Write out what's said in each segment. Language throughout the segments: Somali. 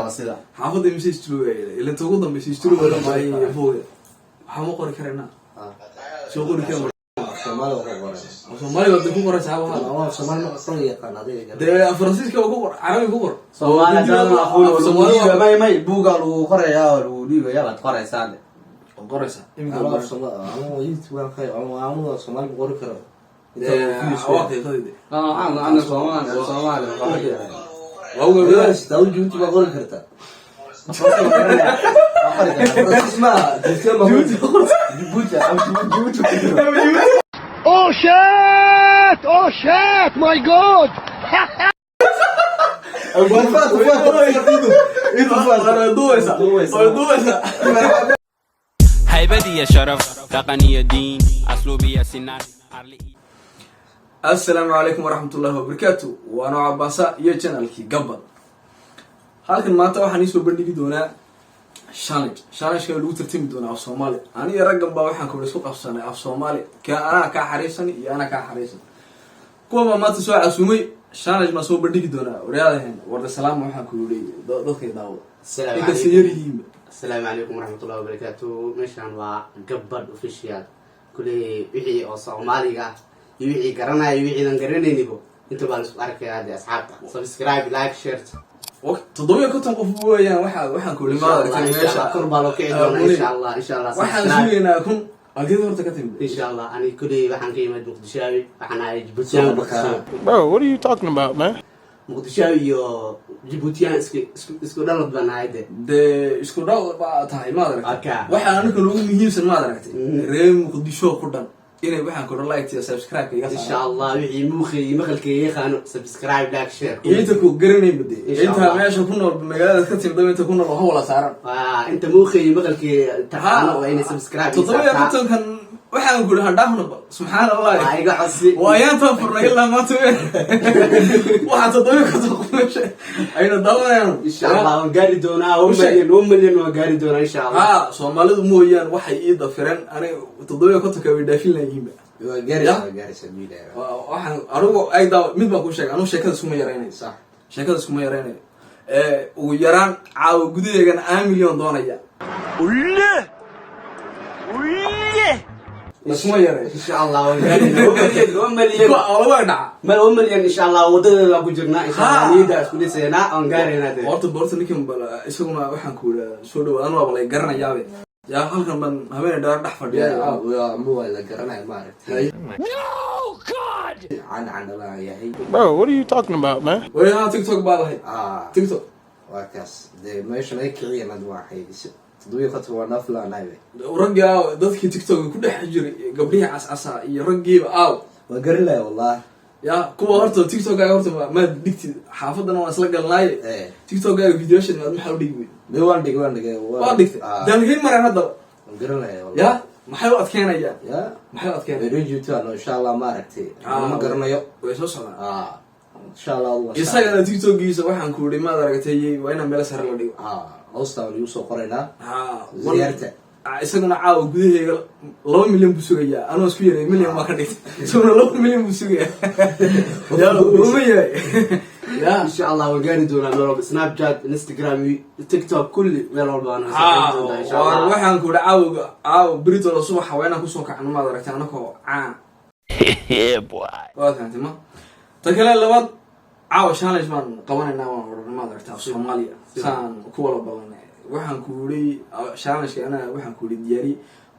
وسيلة حافظ يمسيش تلو اللي انت قدام بيسيش تلو ولا ما فوق حمو قري كرنا شو قولي كم Soomaali waa ku qoray. Soomaali wada ku qoray saaba Waa Soomaali ma qoran yaqaan adiga. de Faransiiska ku qor Carabi ku qor Soomaali dad ma aqoon Soomaali may buuga lagu qorayaa lagu dhiibayaa la qoraysaa qoraysa imika waa Soomaali inta waa kay oo Soomaali qori karo أنا Soomaali waa dawladdu ma qori kartaa اسمع Oh shit, my god. هيبتي يا شرف تقنية دين أسلوبية سنان السلام عليكم ورحمة الله وبركاته وأنا عباسة يا channelkii Gabal halkan maanta waxaan isoo bandhigi doonaa challenge lagu tartami doonaa af Soomaali aniga raggan baa waxaan ku isku qabsanay af Soomaali ka ana ka xariisan iyo ana ka xariisan kuwa maanta soo casuumay challenge ma soo bandhigi doonaa wariyaadahan warda salaam waxaan ku leeyahay dadkay daawada السلام عليكم ورحمة الله وبركاته مشان وقبل official كل وحي أو صومالية يوحي قرنا يوحي لنقرني نبو انتو بالنسبة لك هذه أصحابك سبسكرايب لايك شير وقت تضوي كنت نقفوا يا waxaan ku limaada إن شاء الله كربا لو كيدونا إن شاء الله إن شاء الله waxaan suugaynaa kun ageed horta ka timid إن شاء الله أنا كل waxaan ka yimid مقدشاوي waxaan ahay Djibouti Bro, what are you talking about, man? مقدشاوي iyo Djiboutian isku dhalad baan ahay de isku dhaw baa tahay ma aragtay Okay. waxaan aniga lagu muhiimsan ma aragtay reer Muqdisho ku dhan inay waxaan ku like iyo subscribe iga إن شاء الله وحي موخي مخلكي يخانو سبسكرايب لايك شير inta ku garanay bade inta meesha ku nool magaalada ka timid inta ku nool wala saaran انت موخي مخلكي تحانو وين سبسكرايب kan waxaan ku dhahan dhaafna subhanallah iga cusbi waayaan tan furnay ilaa ma tuwe waxa tadooyo ka toqoyshay ayna daawanayaan إن شاء الله gaari doonaa 1 milyan waa gaari doonaa إن شاء الله Soomaalidu mooyaan waxay ii dafiran aniga tadooyo ka takay dhaafin lahayn waa gaari sabiilay waxaan arugo ay daaw mid baan ku sheegay anu sheekada isuma yareynay sax sheekada isuma yareynay ugu yaraan caaw gudaheegan 1 milyan doonaya Ulle! isuma yareey إن شاء الله gaari 1 milyan waa dhaca ما 1 milyan إن شاء الله wadada ku jirnaa إن شاء الله niida isku dhisayna aan gaarayna horta ninkan bal isaguna waxaan ku soo dhawaad anoo balay garanayaabe yaa halkan ban habeen dheer dhex fadhiya waa la garanay ma aragtay No, God! aan la yahay Bro, what are you talking about, man? way ha TikTok baa lahayd TikTok waa kaas de meesha ay kiciyeen waxay tadwiiq qad waa nafla naabe ragga dadkii TikTok ku dhex jiray gabdhihi cascasa iyo raggiiba aaw waa garilay wallahi ya kuwa horta TikTok ay horta ma digti xaafadana waan isla galnay TikTok ay video shan ma xal dhigay de waan dhigay waa dhigtay dalgay maran hadda garilay wallahi ya maxay u adkeenayaan ya maxay u adkeenayaan rejutaan insha Allah ma aragtay ma garanayo way soo socdaan insha Allah isagana TikTok-giisa waxaan ku yiri ma aragtay waa inaan meel sare la dhigo hoosta wali soo qoraynaa ziyaarta isaguna caawa gudaheega 2 milyan buu sugayaa anoo isku yaray milyan ma ka dhigtay isaguna 2 milyan buu sugayaa yaa uma yahay ya إن شاء الله gaari doonaa meel snap chat instagram tiktok kulli meel walba aan doonaa insha Allah waxaan ku caawa brito la subax haweenka ku soo kacno ma aragtay anako caan boy. waa taantay ma ta kale labaad caawa challenge man qabanayna waan oran ma aragtay Soomaaliya saan ku wala balanay waxaan ku yiri challenge ana waxaan ku yiri diyaari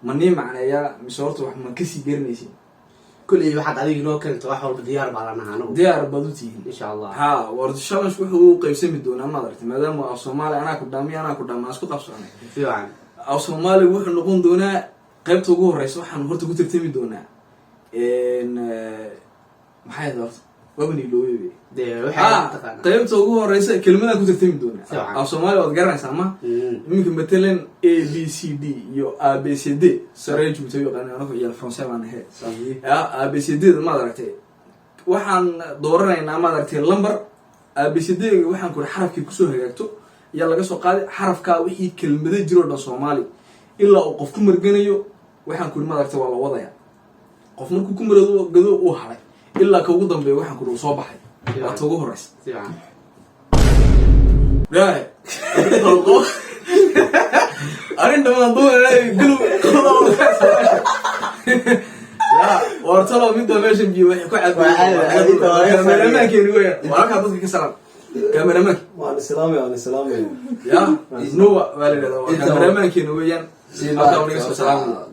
mani macnaya misoorto wax man kasi garanaysin kulli waxaad adiga noo keento wax walba diyaar baa lanahay anagu diyaar badutiin إن شاء الله war challenge wuxuu qaybsami doonaa ma aragtay maadaama Soomaaliya ana ku dhamaa isku qabsanay fiican Soomaaliya wuxuu noqon doonaa qaybta ugu horeysa waxaan horta ku tartami doonaa maxay horta wabni looyay de waxa taqaan qaybta ugu horeysa kelmada ku tartami doonaa Soomaaliya wad garanaysaa ma iminka matalan A B C D iyo A B C D sareej uu tayo qanaan iyo Faransiis baan ahay A B C D ma aragtay waxaan dooranaynaa ma aragtay lambar A B C D waxaan ku xarafkii ku soo hagaagto ya laga soo qaaday xarafka wixii kelmada jiro dhan Soomaali ilaa uu qof ku marganayo waxaan ku ma aragtay waa la wadaya qof markuu ku marado gado uu haray ilaa ka ugu dambeeyo waxaan ku soo baxay waa ugu horeysa لا أنت ما ضوء قلوا لا وارتلوا من ده ماشي بيجي واحد قاعد كاميرا كين ويا وراك هذا كسلام كاميرا مان وانا سلامي يا نو والد كاميرا مان كين ويا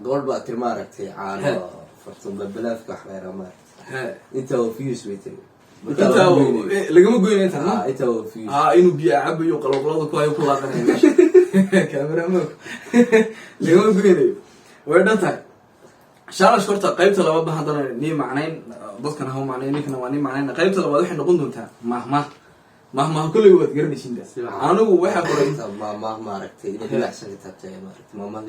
قول بقى ترما ركتي عاد فرتم ببلاف كحيرة ما انت وفيوس بيتري انت لقمه قوين انت انت وفيوس انه بيع عب يقلب بلاد كواي كل هذا كاميرا مان لقمه قوين وردتها شارع شرطة قيبت لو وضح هذا ني معنين ضدكنا هو معنين نيكنا واني معنين قيبت لو وضح نقول دونتها مهما كل يوم تقرني شين ده أنا وواحد قريب ما ركتي إذا بلا حسن كتبت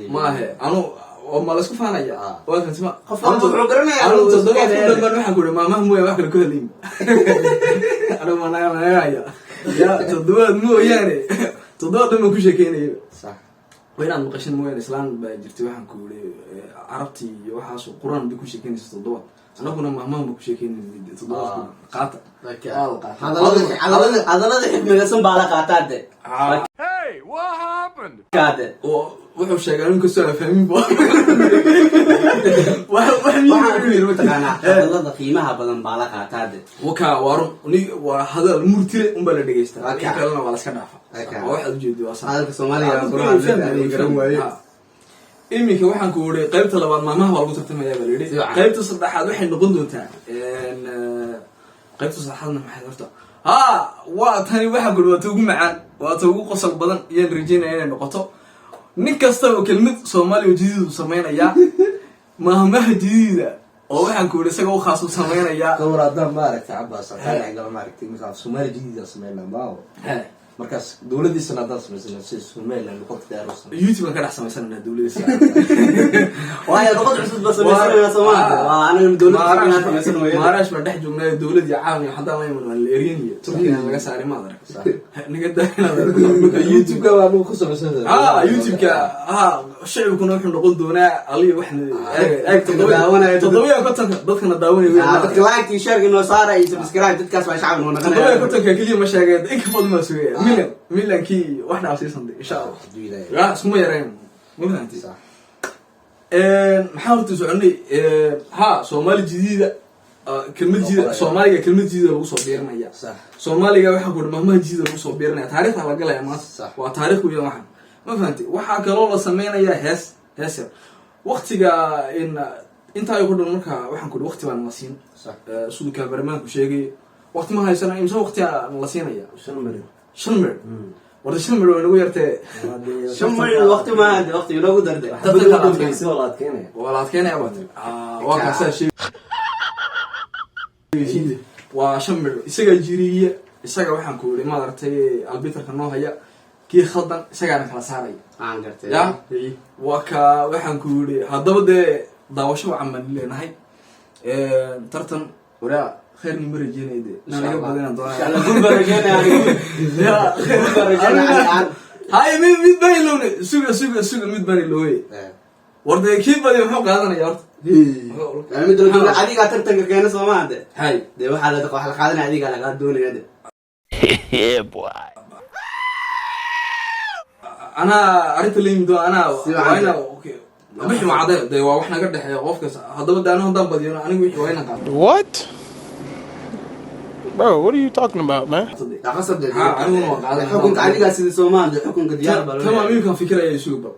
ما هي أنا وما لسه فانا يا وقت اسمع أنا تصدق لما نروح أقول ما مهمو يا واحد كل لين أنا ما يا تصدق مو يعني تصدق لما كل شيء كيني صح وين أنا مقشن مو يعني إسلام بجرتي واحد كولي عربتي وحاس القرآن بكل شيء كيني تصدق أنا كنا مهما بكل شيء كيني تصدق قاطع هذا لا يحب من اسم بالك قاطع Hey, what happened? كاده wuxuu sheegay inuu soo fahmin baa waxaan yiri mataqaana hadalada qiimaha badan baa la qaataade waka waa hadal murtile un baa la dhageystaa kalena waa la iska dhaafa waxa u jeedo waa hadalka Soomaaliga garan waaye iminka waxaan ku wari qaybta labaad maamaha waa lagu tartamaya baa leeyahay qaybta saddexaad waxay noqon doontaa qaybta saddexaadna maxay horta waa tani waxa gudwato ugu macaan waa ugu qosol badan iyo rajaynaya inay noqoto nin kasta oo kelmad Soomaali jadiid u sameynaya maahmaha jadiida oo waxaan ku wari isaga u khaas u sameynaya dowladda maaragtay Cabbaas waxaan gal maaragtay midka Soomaali jadiid sameynaa maaw markaas dowladdiisa nadan sameysay si Soomaaliland ku qodaysan YouTube ka dhaxsamaysanaa dowladdiisa waayo qodod cusub bas sameysay Soomaaliland waa anaga dowladda sameysay maarash ma dhex joognaa dowladda caawiyo hadda la yimaado Leerianiya Turkiga laga saaray ma adag niga daana YouTube ka waa ku sameysay YouTube ka shacabkuna wuxuu noqon doonaa aliyo waxna toddobiya ka tan dadkana daawanaya dadka like share inoo saara iyo subscribe dadkaas waa shacab noo naqanaya toddobiya ka tan kaliya ma sheegay in ka badan ma suugay ميلان كي واحنا عسيسن إن شاء الله لا اسمه يرين مو فهمتي صح محاولة تسألني ها سومالي جديدة كلمة جديدة سومالي كلمة جديدة لو صبيرنا يا صح سومالي واحد يقول مهما جديدة لو صبيرنا تاريخ على قلا يا ماس صح وتاريخ ويا واحد ما فهمتي واحد كلام سمينا يا هس وقت جا إن أنت يقول المركا واحد يقول وقت بان ماسين صح سود كبرمان كشيء وقت ما هاي سنة إمسا وقت ماسين يا شنمر ورد شنمر ولا ويرتي شنمر الوقت ما عندي وقت يلوج درد ولا كينه يا ولد واقع شيء وشنمر isaga jiriye isaga waxaan ku wari ma aragtay albitarka noo haya kii khaldan isaga kala saaray aan gartay ya waka waxaan ku wari hadaba de daawasho wacan leenahay tartan wara خير نمرجين يدي نالك بدنا دعاء إن شاء الله كل برجين يعني يا كل برجين يعني هاي ميت بني لونه سوق ميت بني لوي ورد كيف بدي محق هذا يا ورد يعني مدري عادي قاتل تنقل سو ما عنده هاي ده واحد هذا واحد قادنا عادي قال قاد دوني هذا Yeah, boy. أنا أريد اللي يمدو أنا وأنا أوكي بحي مع ده وإحنا قد حيا قفكس هذا بدي أنا هندم بدي أنا بحي وين قاعد What? Bro, what are you talking about, man? لا قصد ده حكم عادي قال سيد سومان ده حكم قديار بلو تمام يمكن فكرة يسوق بقى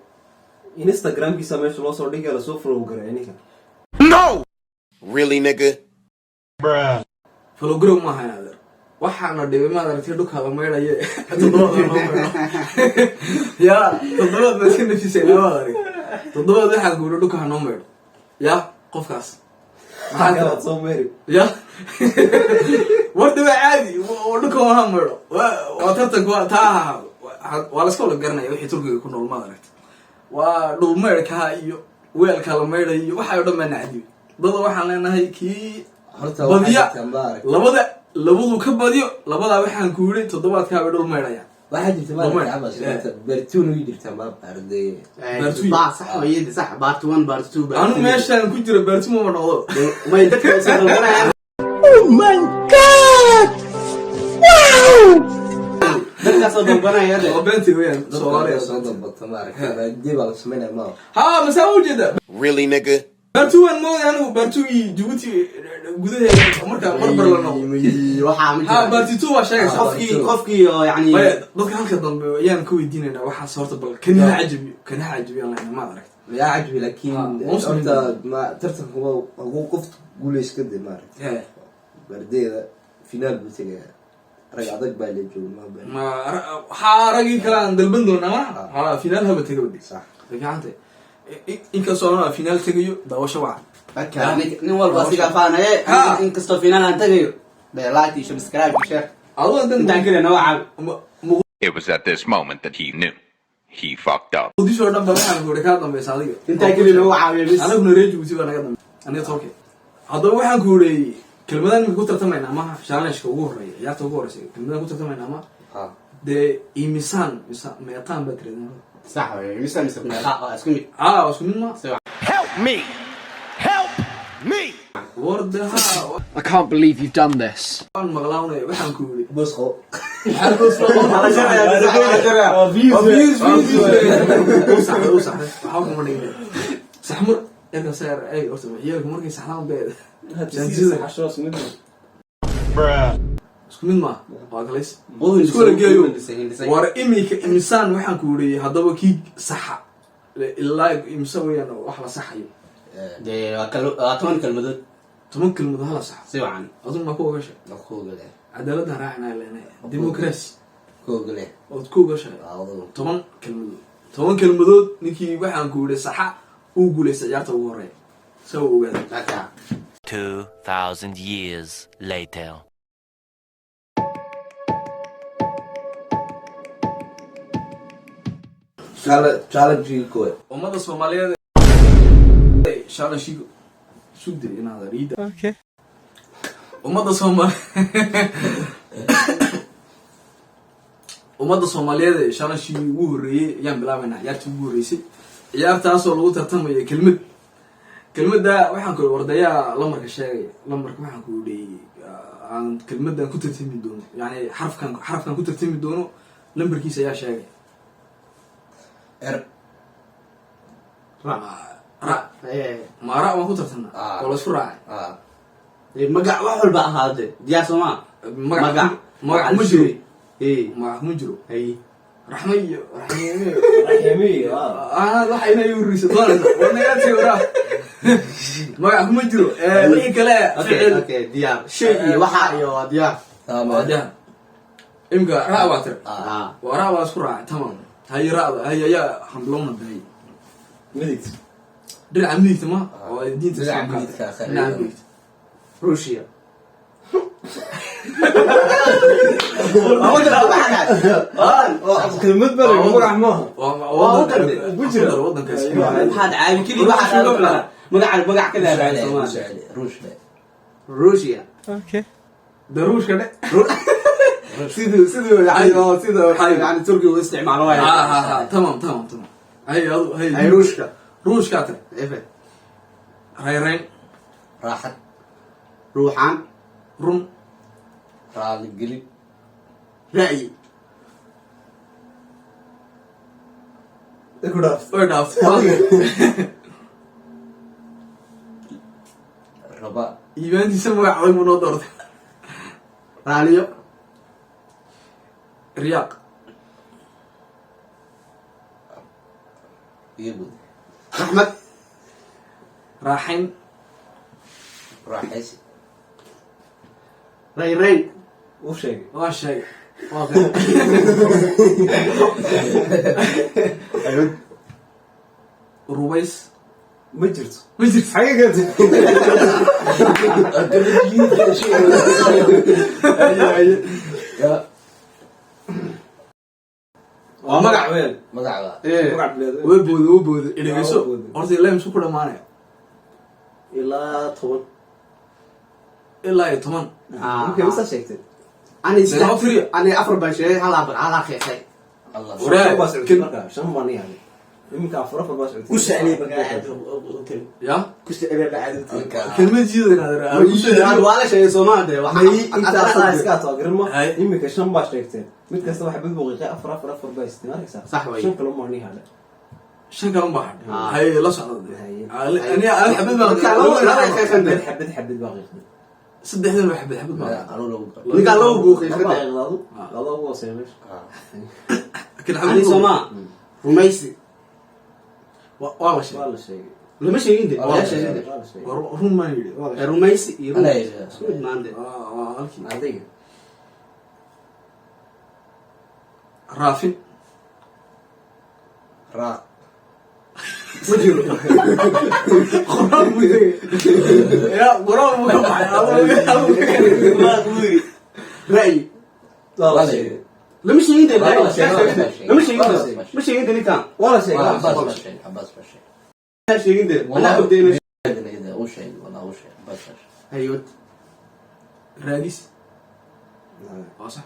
Instagram की समय चलो सोडी के रसो फ्लो करे नहीं क्या No! Really, nigga? Bruh. فلو قرب ما هذا waxaana dhibay ma aragtay dhulka meelayay ya toddobaad ma iska nafisay laba arag toddobaad waxa guuro dhulka noo meeyo ya qofkaas maxaa soo meeyo ya warda caadi oo dhulka waxa meeyo waa tartan waa taa waa la soo garanay wixii Turkiga ku nool ma aragtay waa dhul meelka iyo weelka la meeyo waxa dhan ma nacdi dad waxaan leenahay ki badiya labadu ka badiyo labada waxaan ku yiri toddobaadka ba dhul meelayaan waxa jirta ma Cabbaas bartuun u jirta ma arday bartuun صح weeydi صح part 1 part 2 anu meeshaan ku jiro bartuun ma noqdo ma dadka soo dalbanayaan Oh my god! Wow! ka soo dalbanaya oo beenti weeyaan Soomaaliya soo dalbata maaragtay baadi baa la sameynaya ma ha masaa u jeeda Really, nigga? bartuwan anigu bartuwi Djibouti gudaheeda marka marbar la noqdo waxa ma ha bartitu waa sheegay qofkii oo yani dadka halka dambe ayaan ku weydiinayna waxa sorta bal kana cajibi Allah ma arag يا عجبي لكن انت ما ترتب هو قفت قوليش كده ما عرفت برديه فينال بتجي رجع ضيق بالي جو ما حارقي كلام دلبن دونا ما ها فينال هبه تجي ودي صح رجعت إن كسرنا فينال تجيو داوشة واحد نوال باسيكا فانا إن كستو فينال أنت جيو لايك سبسكرايب شير أظن أنت كده نوعا It was at this moment that he knew. He fucked up. ودي شو ردنا بروح نقول كذا دم بيساعدك أنت كده نوعا بس أنا بنريج وسيب أنا كذا أنا توكي هذا واحد نقول كلمة من كتر تمين أما شغلش كوجور يا توجور شيء كلمة كتر تمين أما ده إمسان ميتان بتري صح مثلا اسكمي اسكمي ما Help me! Help me! وردها I can't believe you've done this. أنا مغلاونة واحد نقول بس خو على شرع صح حاول ما نقدر سحمر إنك سعر أي أرتب ياك مركي سحلام بيد جنزيد حشرة منه اسكمين ما واقليس اسكول جايو وار إميك إنسان واحد نقول هذا وكي صح إلا يمسوي أنا واحد صحي ده أتمنى كلمة تمكن المظاهرة صح سوى عن أظن ما كوجا شيء أخوه قلنا عدالتها راعنا لنا ديمقراطية أخوه قلنا أو تكوجا شيء طبعا كلمة دود نكى واحد نقول صح وقول سجارته ووري سووا كذا 2,000 years later. challenge كوي وماذا الصومالية شالله شيء شو بدي أنا هذا ريدا Okay. وماذا الصومالية شالله شيء وهري يام بلا منها يارتي وهريسي يارتي أصل لو ترتمي كلمة ده واحد كل ورديا لمرك الشيء لمرك واحد كل عن كلمة ده كنت ترتمي دونه يعني حرف كان كنت ترتمي دونه لمركي سيا شيء را ما را ما كنت ترتمي ولا شو را مقع وحول بقى هذا ديا سما مقع مجرو إيه مجرو إيه رحمية رحمي رحينا يوريس طالع وانا قاعد وراه مقع مجرو وحي كلا فعل أوكي ديا شيء وحايو ديا ده إمك را واتر ورا واسكرا تمام هاي را هاي يا حملونا بهاي مليت درع مليت ما دين درع تسمع مليت كاخر. نعم مليت روسيا أقول كلمة بلد مقع ما وضن كاسبي هذا عالي كذي واحد شو قبله مقع كلها روسيا Okay. دروش كده سيدو يعني تركي واستعمال وايد تمام هاي روش كاتر إيه رين راحت روحان رم راح القلب رأي ويداف رباء يبان يسمى عوي مناظرة راليو رياق يبود أحمد راحين راحيس رين وش شيء ما شيء رويس مجرت مجرد حقيقة مقع وين مقع إيه وبود إلى جسوا أرضي لا يمسك كل مانع إلا طول إلا يتمن ممكن بس شيكت أنا أفر بشيء هلا خيخي الله وراء بس كلمة شنو ماني يعني يمكن أفرق باش كوش عليه بقى يا كوش عليه بعد كلمة جيدة هذا ولا شيء سوما ده أنت أصلا إسكات وقرمة يمكن شن باش تكتين متى استوى حبيب بغيقة أفرق باش تنارك صح وين شن كلام معني هذا شن كلام بحر هاي لا صعد أنا حبيت حبيت باقي صدق هذا حبيت أنا لو قال له بوخي غلط هو سيرش لكن علي حبيت سوما رميسي والله شيء والله شيء لما شيء عندي والله شيء هم ما يدري رميسي أنا سود ما عندي هذيك رافي را مجرو خراب يا قراب مقطع رأي والله شيء لما شيء عندي والله شيء لما شيء عندي لما شيء عندي كان والله شيء عباس باشا شيء عندي أنا بدينا كذا وش شيء والله وش شيء عباس باشا أيوة راديس صح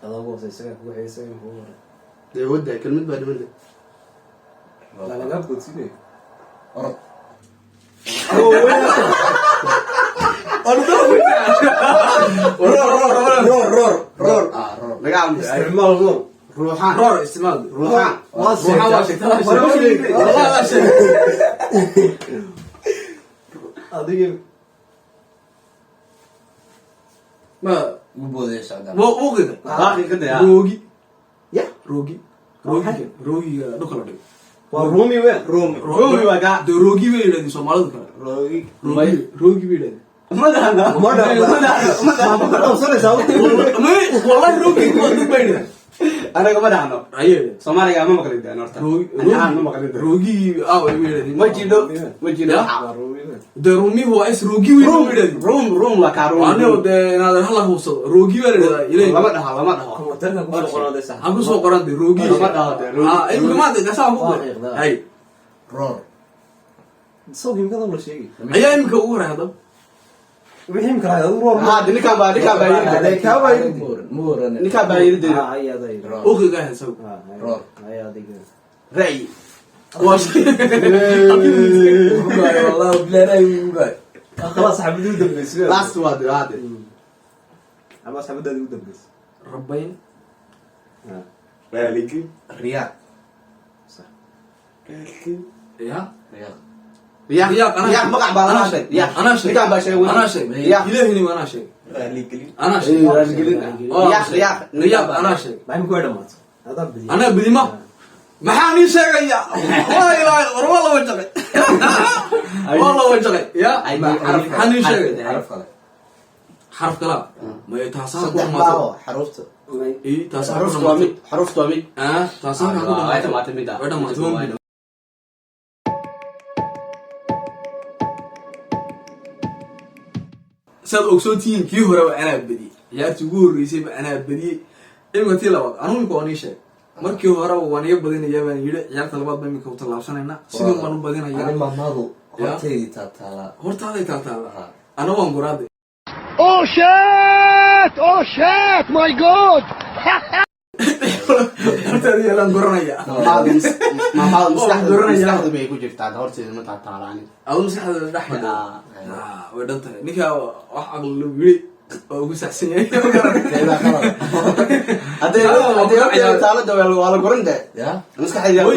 هذا هو سيسمع هو حيسمع هو ده وده كلمة بعد منه لا لا لا بقول سيدي رور لقاهم استعمال النور روحان رور استعمال روحان روحان واشك والله واشك هذيك ما مو بودي سعدان مو كذا باقي كده يا روجي يا روجي دخل عليه والرومي وين رومي وقع ده روجي بيلادي سومالد كله روجي بيلادي ما ده أنا ما وصل ساوي والله روجي ما تبين أنا كمان أنا أيه سومالي كمان ما قلت أنا أنا ما قلت روجي بيلادي ما جيلو ده رومي هو اس روجي بيلادي روم لا كارو أنا ده هذا هلا هو صد روجي بيلادي إلى لما ده هو ترى كل قرآن ده صح أقول سو قران ده روجي إيه كمان ده سامو أي رور صوت يمكن ولا شيء أيه إنك أقول هذا ويهم كراي ضرور دي كان باير هذا كاوي مور دي كان باير دي هاي هذا أوكي جاهز سو رور هاي هذيك رأي واش والله بلا راي خلاص حبيت ودبس لاست واد هذا أما حبيت ودبس ربين رأيك رياض يا يا بقع بالله أنا شيء كان باشا أنا شيء إلهي أنا شيء أنا شيء رياض أنا شيء ما يمكن هذا مات هذا بدي أنا بدي ما حاني شيء يا والله وجهي والله وجهي يا حاني شيء حرف كلام ما يتحسن ما حرفته إيه تحسن حرف تومي تحسن هذا ما تمدا وده ما تمدا ساد أكسوتين كي هو أنا بدي يا تقول ريسيب أنا بدي إما تلا أنا ممكن أنيشه markii hore waan iga badinaya baan yiri ciyaarta labaad baan imika u talaabsanayna sidoo baan u badinaya أنا ما ماضو هرتي تالا hortaada taataala ana waan guraade Oh shit my god hortaada yeelan guranaya ما مستحضر بيجو جفت هذا هرتي ما تعطالاني adu maskaxda dhaxda way dhantahay ninka wax aqal loo yiri oo ugu saxsan yahay هذا تعال ده ولا قرنده يا مسكحي oy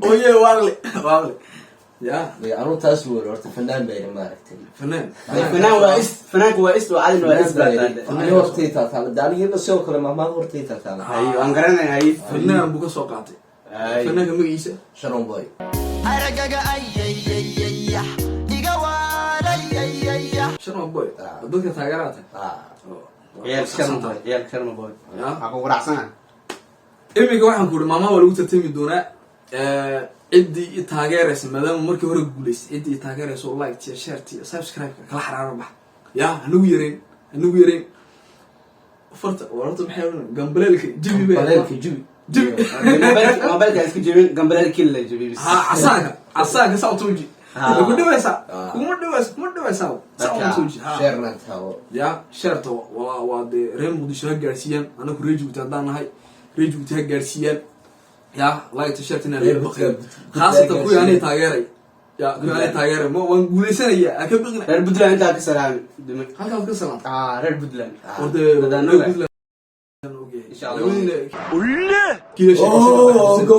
واغلي يا أنا تاسور ورت فنان بين ما ركتني فنان فنان كويس وعادي وعادي أنا ورتي تالا داني هنا سوق لما ما ورتي تالا ايوه ان قرنا هاي فنان بو كسو قاتay فنان magaciisa شنو باي شنو باي dadka taageerada يا كرم بوي اكو قرعسنا imika waxaan ku maama waa lagu tartami doonaa cidii taageeraysa maadaama markii hore guuleysay cidii taageeraysa oo like iyo share iyo subscribe kala xaraaro bax ya hanu yareen farta warta maxay gambaleelka jibi موبايلك اسكو جيبين قنبله كله جيبي ha asaaga sautuji ugu dhawaysa sautuji شيرنا تاو ya sharto waa de reer muqdisho gaarsiiyaan anagu reejuta hadaan nahay ريجو تهجر سيان يا لا تشرت إن البقية خاصة كوي أنا تاجري يا كوي أنا تاجري ما ونقول سنة يا أكبر reer Puntland intaa ka salaami هذا كسلام reer Puntland ورد إن شاء الله كذا شيء go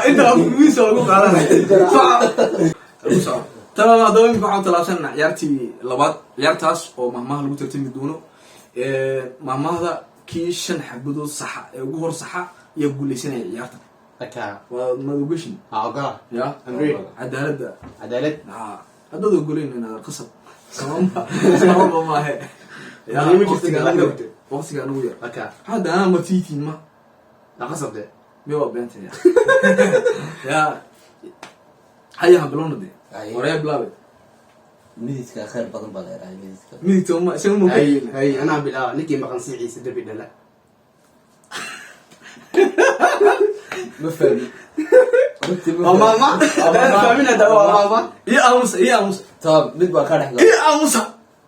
انت ميسو اقول على صعب تمام هذا يمكن عم تلاشنا عيارتي لباد عيارتاس oo mahmaha lagu tartami doono mahmahada kii shan xabado sax ugu hor saxa iyo guuleysanay ciyaarta أكا waa madogashin أوكا ya أمري cadaalada عدالة hadda goleynina qasab sababa ma he ya waqtiga anu yar أكا hada ana matiitiin ma لا قصب ده ميوا بنت يا هيا بلون دي وريا بلاوي mididka khayr badan baa leedahay mididka ميتو ما شنو ممكن هاي أنا بلا نكي ما قنصي عيسى دبي دلا ma fahmi ماما فاهمين هذا ماما يا امس taa mid baa ka dhex يا امس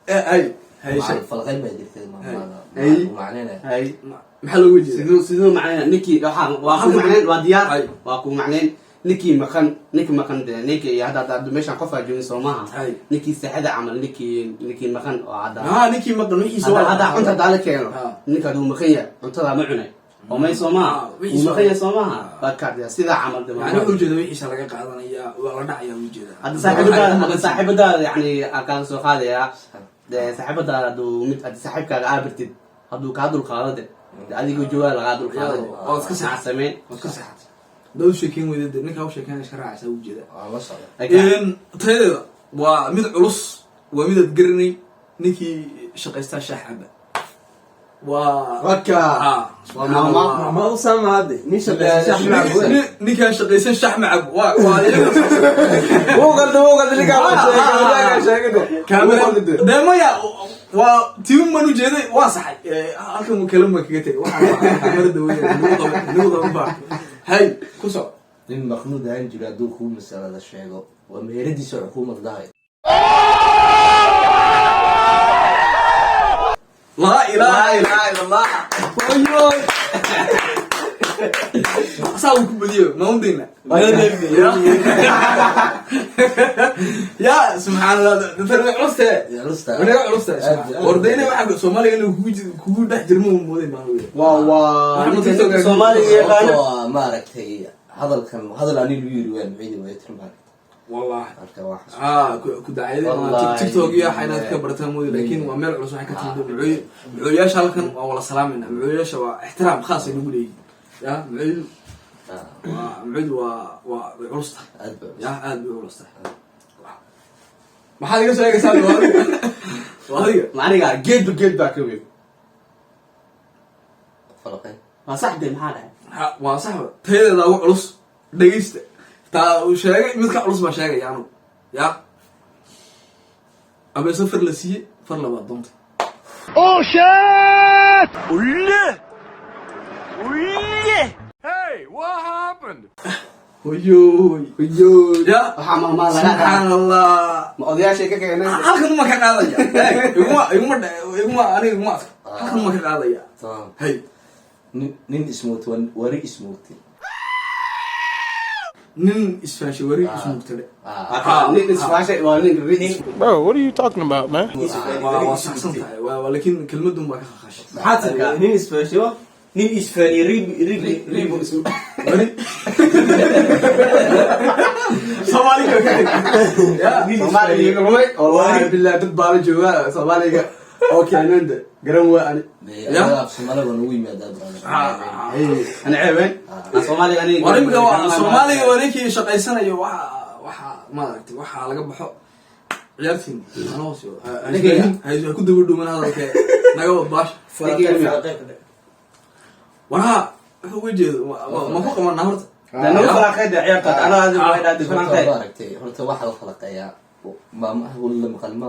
هاي شيء falqayn baa jirtay maamada Ay. macneena هاي محل وجهي sidoo macneen ninkii waa ku macneen waa diyaar waa ku macneen ninkii maqan de ninkii hada meeshan qof ajoogin Soomaha ninkii saxada amal ninkii maqan oo ada نيكي ما قنو يسو hada cunta dala keeno ninka uu maqan yahay cuntada ma cunay oo may Soomaha uu maqan yahay Soomaha waa ka sida amal de يعني وجهه وحيش laga qaadanaya wala dhacaya wajhada hada saaxiibada yani aqaan soo qaadaya de saaxiibada mid saaxiibkaaga aabirtid haduu ka dul qaadade adigu jooga laga dul qaadade oo iska saxsameen دو شيكين ويد ninka u sheekanay sharaacaysa wajhada la socda tayada waa mid culus waa mid adgarnay ninkii shaqaysta shaaxaba waa waka ma u samaade nin shaqeeya ninka shaqaysan shax macab waa wuu ninka kaamera deemaya waa tii man u jeeday waa saxay halkan uu kalama kaga tagay waxa kamerada weyn nuuda baa hay ku soo nin maqnuud aan jira duu ku masalada sheego waa meeradiisa xukuumad dahay la ilaha illa allah asaw ku badiyo maundina ya subhanallah dadka culusta wanaga culusta ordayna waxa Soomaaliga inuu kugu dhex jirmo mooday maaweey waa Soomaaliga yaqaan ma aragtay hadal ani lu yiri waan ciidi way tirmaan والله arka wax ku daacayay TikTok iyo xaynaad ka bartaan mooday laakiin waa meel culus waxa ka timid mucooyaasha halkan waa wala salaamina mucooyaasha waa ixtiraam khaas ah lagu leeyahay ya mucooyadu waa culusta ya aad bay culusta maxaa iga soo eegaysaa waadiga macniga geed baa ka weyn falqay waa sax de maxaa dhahay waa sax tayada ugu culus dhageysta taa uu sheegay mid ka culus baa sheegay anu ya abe safar la siiyay far laba doonta Oh shit! Hey, what happened? hoyoy ya waxa ma laga subhanallah ma odayaashay ka keenay halkan ma ka qaadaya iguma aniga halkan ma ka qaadaya hay nin ismoot wari ismooti nin isfaashay wari ismugtade nin isfaashay waa nin Bro, what are you talking about, man? waa saxsan tahay waa laakiin kelmadun baa ka khashay maxaad sarkaa nin isfaashay nin isfaani ribu isu Soomaaliga ka ya Soomaaliga rumay wallahi billahi dad baa jooga Soomaaliga oo keenanda garan waa ani ya Soomaaliga lagu yimaada ana ceebeen Soomaaliga ani Soomaaliga wareekii shaqaysanayo waxa ma aragtay waxa laga baxo ciyaartiin anoo soo hay ku daba dhuuman hadalka naga baash waxa wuxuu wajeedo ma ku qabanaa horta dana faraqada ciyaarta ana aad way dhaad aragtay horta waxa la falaqaya ma wala maqalma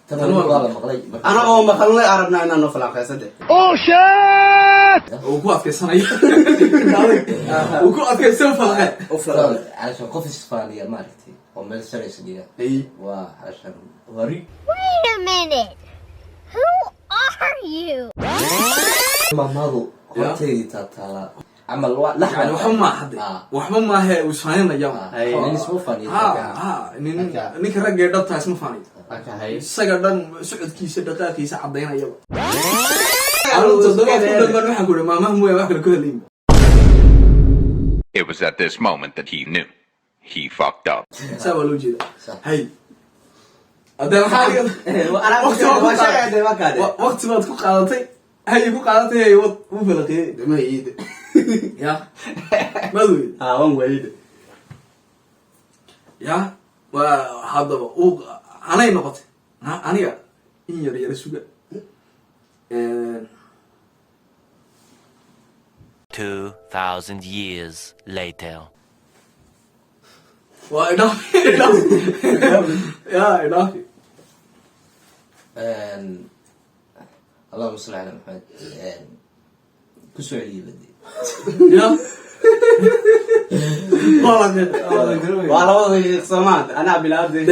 tan waa maqlay ana oo maqalnay arabna inaan falaqaysade Oh shit! oo ku adkaysanayo oo ku adkaysan falaqay عشان قف اسبانيا ما عرفتي او مال سريس دي اي وعشان وري Wait a minute. Who are you? maamadu horteedii taataala camal waa يعني وحما حد وحما هي وسفانينا يوم nin isma faniyo ها نيك رجع دبتها اسمه فاني Okay. isaga dhan socodkiisa dhaqaaqiisa cadeynayaba carruurta dadka ku dhammaan waxa ku maamaha mooya wax kale ku helin It was at this moment that he knew. He fucked up. sabab loo jeeda hay adan xaaliga waqti baad ku qaadatay hay ku qaadatay hay u falaqay ma yid ya madu wan wayid ya wa hadaba uu anay noqotay aniga in yar suga 2,000 years later. waa enough ya enough اللهم صل على محمد كسو علي بدي ya waa labada sheekh Soomaad ana bilaabday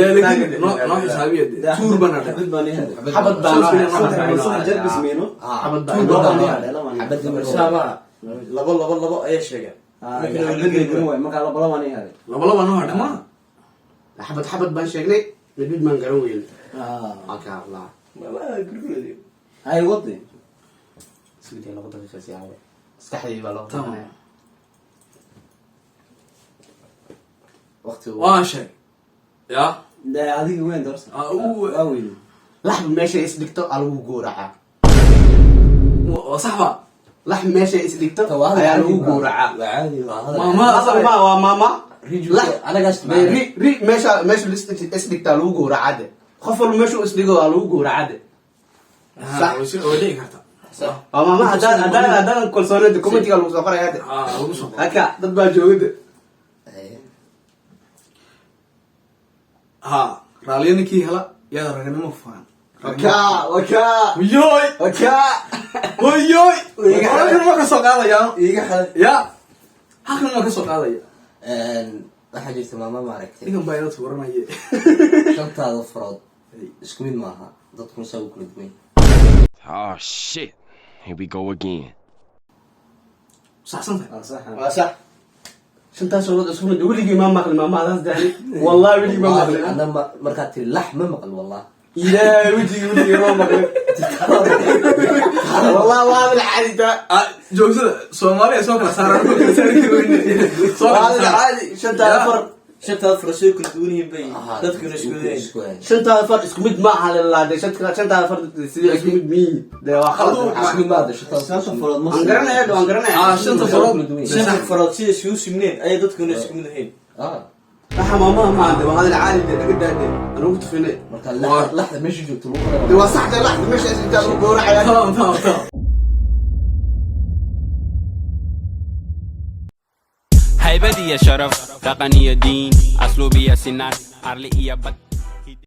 no xisaabiyeed tuur bana xabad baan جربس مينو xabad حبد labo ayaa sheega laba noo dhama xabad baan sheegnay mid man garan weyn aka Allah هاي وضي sidii laba daqiiqo si aawe iskaxdii baa loo taabanayaa وقت waa shay ya ده هذيك وين درس وين laxm meesha is dhigto alagu gooracaa saxba laxm meesha is dhigto ayaa lagu gooracaa عادي هذا maama waa maama انا قاعد ri meesha is dhigtaa lagu gooracaa de qof walba meesha is dhigo waa lagu gooracaa de sax oo dhigi karta waa maama hadaan kalsoonida committee lagu soo qorayaa de lagu soo haka dad baa joogada ha raaliyo ninkii hela iyada raganimo faan waka yoy waka yoy halkan ma ka soo qaadaya iga xal ya halkan ma ka soo qaadaya waxa jirta maama ma aragtay ninkan baa ila tuuranaya shantaada farood isku mid maaha dadku saw kala duwan Oh shit. Here we go again. saxsanta waa sax shantaas oo isku mid weligii ma maqli maamadaas daani wallahi weligii ma maqli ana marka tii laxma maqal wallah ilaa weligii ma maqli wallahi waa alcaadi joogsada Soomaaliya soo kala saaran waa alcaadi shantaad farashay kala duwan yihiin bay dadkuna isku leeyihiin shantaada far isku mid ma aha lalaade shantaada far sidii isku mid miin de waa khalad isku mid maaha shanta farood ma aan garanaya shanta farood shanta farood si isku simneen ay dadkuna isku mid yihiin waxa maama maande waa alcaadi de laga daade anu tufine marka laxda meesha joogto de waa sax de laxda meesha inta lagu gooracaya tamam هيبتي يا شرف رقني يا دين أسلوبي يا سنان أرلي يا بد